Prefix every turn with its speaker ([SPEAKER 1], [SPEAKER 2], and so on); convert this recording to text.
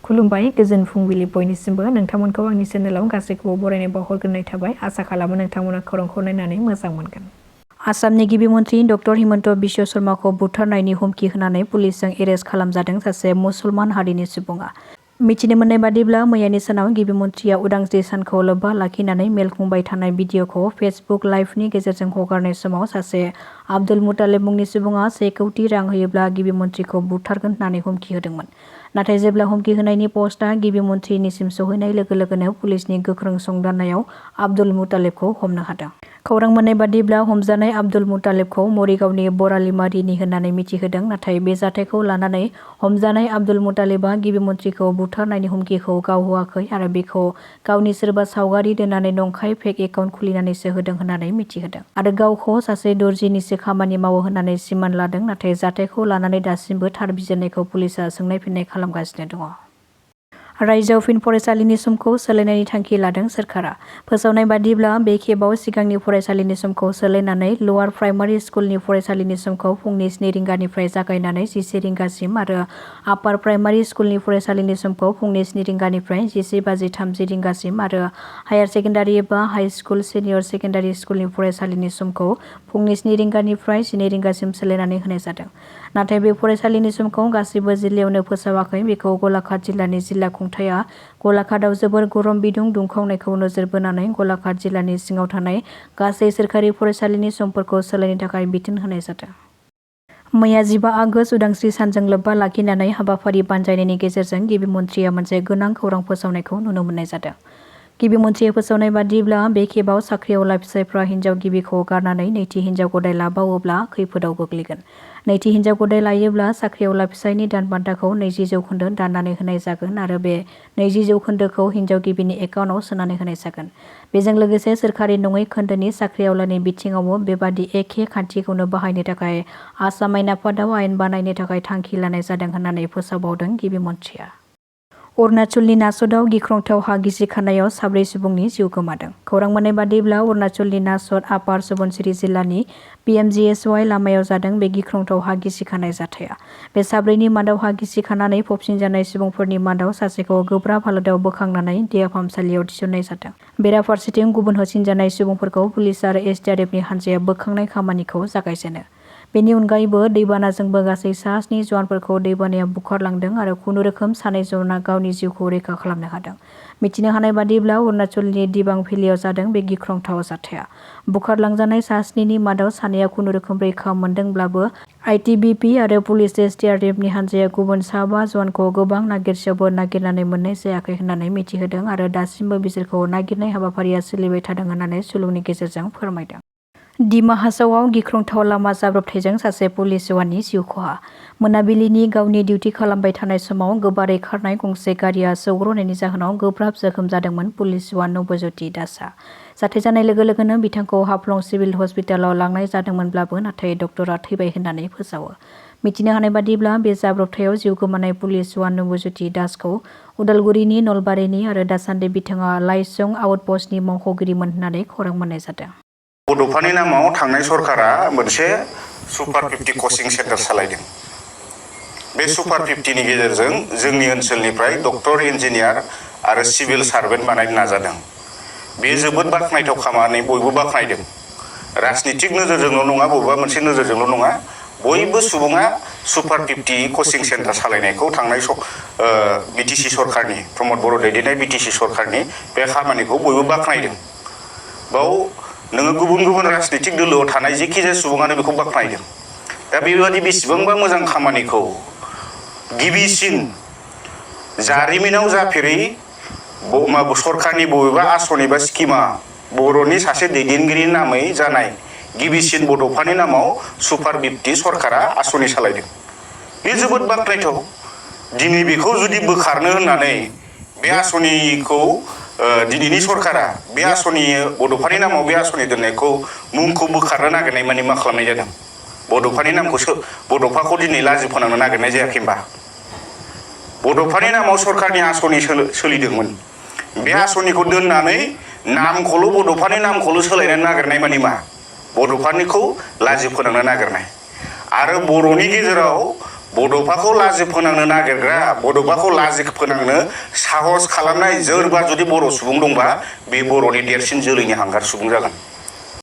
[SPEAKER 1] खुलुमबाय गोजोन फुंबिलि बयनिसिमबो नोंथांमोनखौ आंनि चेनेलाव गासैखौबो बरायनाय बावहरग्रोनाय थाबाय आसा खालामो नोंथांमोना खौरांखौ नायनानै मोजां मोनगोन। आसामनि गिबि मन्थ्रि डक्टर हिमन्त बिश्व शर्माखौ बुथारनायनि हुमखि होनानै पुलिसजों एरेस्ट खालामजादों सासे मुसलमान हारिनि सुबुङा। मिथिनो मोननाय बादिब्ला मैयानि सानाव गिबि मन्थ्रिया उदांस्रि सानखौ लोब्बा लाखिनानै मेल खुंबाय थानाय भिडिअखौ फेसबुक लाइभनि गेजेरजों हगारनाय समाव सासे आब्दुल मुतालिब मुंनि सुबुङा 1 कौटि रां होयोब्ला गिबि मन्थ्रिखौ बुथारगोन होननानै हुमखि होदोंमोन। नाथाय जेब्ला हुमखि होनायनि पस्टआ गिबि मन्थ्रिनिसिम सहैनाय लोगो लोगोनो पुलिसनि गोख्रों संदाननायाव आब्दुल मुतालिबखौ हमनो हादों। खौरां मोननाय बादिब्ला हमजानाय आब्दुल मुतालिबखौ मरिगावनि बरालिमारिनि होननानै मिथिहोदों। नाथाय बे जाथायखौ लानानै हमजानाय आब्दुल मुतालिबा गिबि मन्थ्रिखौ बुथारनायनि हुमखिखौ गाव होआखै आरो बेखौ गावनि सोरबा सावगारि दोननानै नंखाय फेक एकाउन्ट खुलिनानैसो होदों होननानै मिथिहोदों आरो गावखौ सासे दर्जिनिसो खामानि मावो होननानै सिमान लादों। नाथाय जाथायखौ लानानै दासिमबो थार बिजिरनायखौ पुलिसआ सोंनाय फिननाय खालामगासिनो दङ। रायजोआव फिन फरायसालिनि समखौ सोलायनायनि थांखि लादों सोरखारा। फोसावनाय बादिब्ला बे खेबाव सिगांनि फरायसालिनि समखौ सोलायनानै लवार प्राइमारि स्कुलनि फरायसालिनि समखौ फुंनि 7 रिंगानिफ्राय जागायनानै 11 रिंगासिम आरो आपार प्राइमारि स्कुलनि फरायसालिनि समखौ फुंनि 7 रिंगानिफ्राय 11:30 रिंगासिम आरो हायार सेकेन्डारि एबा हाइ स्कुल सिनियर सेकेन्डारि स्कुलनि फरायसालिनि समखौ फुंनि 7 रिंगानिफ्राय 12 रिंगासिम सोलायनानै होनाय जादों। नाथाय बे फरायसालिनि समखौ गासिबो जिल्लायावनो फोसावाखै। बेखौ गलाघाट जिल्लानि जिल्ला खुंथाया गलाघाटआव जोबोर गरम बिदुं दुंखावनायखौ नोजोर बोनानै गलाघाट जिल्लानि सिङाव थानाय गासै सोरखारि फरायसालिनि समफोरखौ सोलायनो थाखाय बिथोन होनाय जादों। मैया 15 आगस्ट उदांस्रि सानजों लोब्बा लाखिनानै हाबाफारि बानजायनायनि गेजेरजों गिबि मन्थ्रिया मोनसे गोनां खौरां फोसावनायखौ नुनो मोननाय जादों। गिबि मन्थ्रिया फोसावनाय बादिब्ला बे खेबाव साख्रिआवला फिसायफ्रा हिन्जाव गिबिखौ गारनानै नैथि हिन्जाव गदाय लाबावोब्ला खैफोदाव गोग्लैगोन। नैथि हिन्जाव गदाय लायोब्ला साख्रिआवला फिसायनि दान बान्थाखौ 20% दाननानै होनाय जागोन आरो बे 20% हिन्जाव गिबिनि एकाउन्टआव सोनानै होनाय जागोन। बेजों लोगोसे सोरखारि नङै खोन्दोनि साख्रिआवलानि बिथिङावबो बेबादि एखे खान्थिखौनो बाहायनो थाखाय आसाम आयेन आफादाव आयेन बानायनो थाखाय थांखि लानाय जादों होननानै फोसावबावदों गिबि मन्थ्रिया। अरुणाचलनि नासदआव गिख्रंथाव हा गिसिखानायाव 4 सुबुंनि जिउ गोमादों। खौरां मोननाय बादिब्ला अरुणाचलनि नासद आपार सुबनसिरि जिल्लानि PMGSY लामायाव जादों बे गिख्रंथाव हा गिसिखानाय जाथाया। बे 4नि मादाव हा गिसिखानानै फबसिनजानाय सुबुंफोरनि मादाव सासेखौ गोब्राब हालोदाव बोखांनानै देहा फाहामसालियाव थिसननाय जादों। बेराफारसेथिं गुबुन होसिनजानाय सुबुंफोरखौ पुलिस आरो SDRFनि हान्जाया बोखांनाय खामानिखौ जागायजेनो। बेनि अनगायैबो दैबानाजोंबो गासै 7 जवानफोरखौ दैबानाया बुखारलांदों आरो खुनुरोखोम 2 जवाना गावनि जिउखौ रैखा खालामनो हादों। मिथिनो हानाय बादिब्ला अरुणाचलनि दिबां भेलियाव जादों बे गिख्रंथाव जाथाया। बुखारलांजानाय 7नि मादाव 2आ खुनुरोखोम रैखा मोनदोंब्लाबो ITBP आरो पुलिस SDRFनि हान्जाया गुबुन 5 जवानखौ गोबां नागिरसेयावबो नागिरनानै मोननाय जायाखै होननानै मिथिहोदों आरो दासिमबो बिसोरखौ नागिरनाय हाबाफारिया सोलिबाय थादों होननानै सुलुंनि गेजेरजों फोरमायदों। दिमा हासावआव गिख्रंथाव लामा जाब्रबथायजों सासे पुलिस जवाननि जिउ खहा। मोनाबिलिनि गावनि डिउटि खालामबाय थानाय समाव गोबारै खारनाय गंसे गारिया सौग्रावनायनि जाहोनाव गोब्राब जोखोम जादोंमोन पुलिस जवान नबज्योति दासआ। जाथाय जानाय लोगो लोगोनो बिथांखौ हाफ्लं सिभिल हस्पिटालाव लांनाय जादोंमोनब्लाबो नाथाय डक्टरा थैबाय होननानै फोसावो। मिथिनो हानाय बादिब्ला बे जाब्रबथायाव जिउ गोमानाय पुलिस जवान नबज्योति दासखौ उदालगुरिनि नलबारिनि आरो दासान्दि बिथाङा लाइसं आउटपस्टनि मावख'गिरिमोन होननानै खौरां मोननाय जादों।
[SPEAKER 2] बड'फानि नामाव थांनाय सरकारा मोनसे सुपार 50 कचिं सेन्टार सालायदों। बे सुपार 50नि गेजेरजों जोंनि ओनसोलनिफ्राय डक्टर, इन्जिनियार आरो सिभिल सार्भेन्ट बानायनो नाजादों। बे जोबोद बाख्नायथाव खामानि, बयबो बाख्नायदों। राजनितिक नोजोरजोंल' नङा, बबेबा मोनसे नोजोरजोंल' नङा, बयबो सुबुङा सुपार 50 कचिं सेन्टार सालायनायखौ थांनाय BTC सरकारनि, प्रमद बर' दैदेननाय BTC सरकारनि बे खामानिखौ बयबो बाख्नायदों। बाव नोङो गुबुन गुबुन राजनितिक दोलोआव थानाय जेखि जाया सुबुङानो बेखौ बाख्नायदों। दा बेबादि बेसेबांबा मोजां खामानिखौ गिबिसिन जारिमिनाव जाफेरै सरकारनि बबेबा आसनि बा स्किमा बर'नि सासे दैदेनगिरिनि नामै जानाय गिबिसिन बड'फानि नामाव सुपार 50 सरकारा आसनि सालायदों। बे जोबोद बाख्नायथाव। दिनै बेखौ जुदि बोखारनो होननानै बे आसनिखौ दिनैनि सरकारा बे आसनि बड'फानि नामाव बे आसनि दोननायखौ मुंखौ बोखारनो नागिरनाय माने मा खालामनाय जादों? बड'फानि नामखौ बड'फाखौ दिनै लाजि फोनांनो नागिरनाय जायाखै होनबा? बड'फानि नामाव सरकारनि आसनि सोलिदोंमोन। बे आसनिखौ दोननानै नामखौल' बड'फानि नामखौल' सोलायनो नागिरनाय माने मा? बड'फानिखौ लाजि फोनांनो नागिरनाय। आरो बर'नि गेजेराव बड'फाखौ लाजि फोनांनो नागिरग्रा, बड'फाखौ लाजि फोनांनो साहस खालामनाय सोरबा जुदि बर' सुबुं दंबा बे बर'नि देरसिन जोलैनि हांगार सुबुं जागोन।